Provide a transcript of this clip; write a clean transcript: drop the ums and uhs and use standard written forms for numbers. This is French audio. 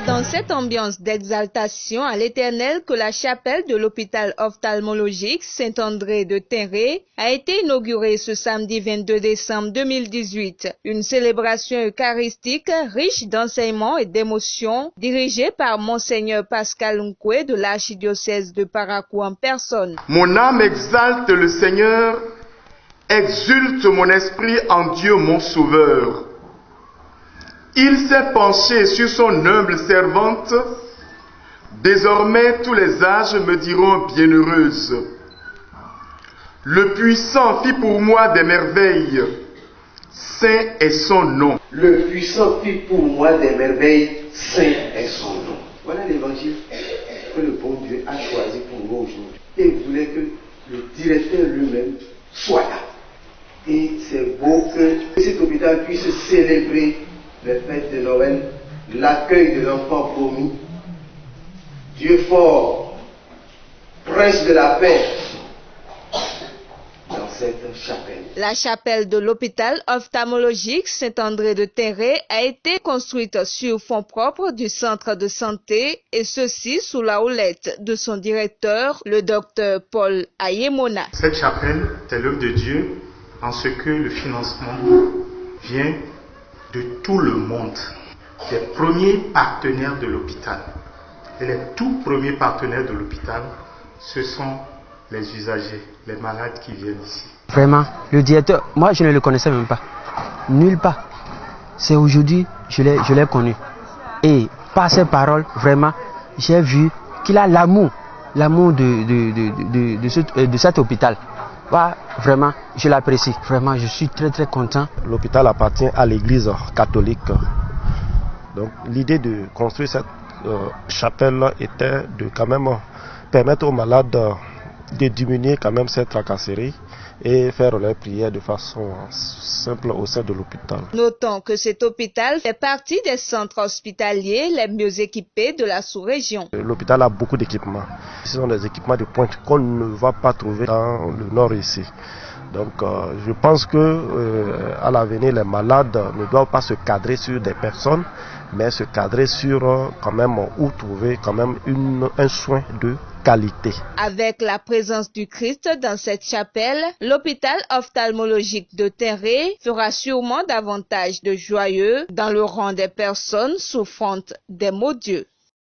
dans cette ambiance d'exaltation à l'Éternel que la chapelle de l'hôpital ophtalmologique Saint-André de Tinré a été inaugurée ce samedi 22 décembre 2018. Une célébration eucharistique riche d'enseignements et d'émotions dirigée par Monseigneur Pascal Nkwe de l'archidiocèse de Parakou en personne. Mon âme exalte le Seigneur, exulte mon esprit en Dieu mon Sauveur. Il s'est penché sur son humble servante. Désormais tous les âges me diront bienheureuse. Le puissant fit pour moi des merveilles. Saint est son nom. Le puissant fit pour moi des merveilles. Saint est son nom. Voilà l'évangile que le bon Dieu a choisi pour nous aujourd'hui. Et il voulait que le directeur lui-même soit là. Et c'est beau que cet hôpital puisse célébrer les fêtes de Noël, l'accueil de l'enfant promis. Dieu fort, prince de la paix, dans cette chapelle. La chapelle de l'hôpital ophtalmologique Saint-André de Tinré a été construite sur fonds propres du centre de santé et ceci sous la houlette de son directeur, le docteur Paul Ayemona. Cette chapelle, c'est l'œuvre de Dieu en ce que le financement vient de tout le monde, des premiers partenaires de l'hôpital. Et les tout premiers partenaires de l'hôpital, ce sont les usagers, les malades qui viennent ici. Vraiment, le directeur, moi je ne le connaissais même pas, nulle part. C'est aujourd'hui je l'ai connu. Et par ses paroles, vraiment, j'ai vu qu'il a l'amour de cet hôpital. Ouais, vraiment, je l'apprécie. Vraiment, je suis très très content. L'hôpital appartient à l'église catholique. Donc l'idée de construire cette chapelle était de quand même permettre aux malades de diminuer quand même cette tracasserie et faire leurs prières de façon simple au sein de l'hôpital. Notons que cet hôpital fait partie des centres hospitaliers les mieux équipés de la sous-région. L'hôpital a beaucoup d'équipements. Ce sont des équipements de pointe qu'on ne va pas trouver dans le nord ici. Donc je pense que à l'avenir les malades ne doivent pas se cadrer sur des personnes, mais se cadrer sur quand même où trouver quand même un soin de qualité. Avec la présence du Christ dans cette chapelle, l'hôpital ophtalmologique de Tinré fera sûrement davantage de joyeux dans le rang des personnes souffrantes des maux d'Dieu.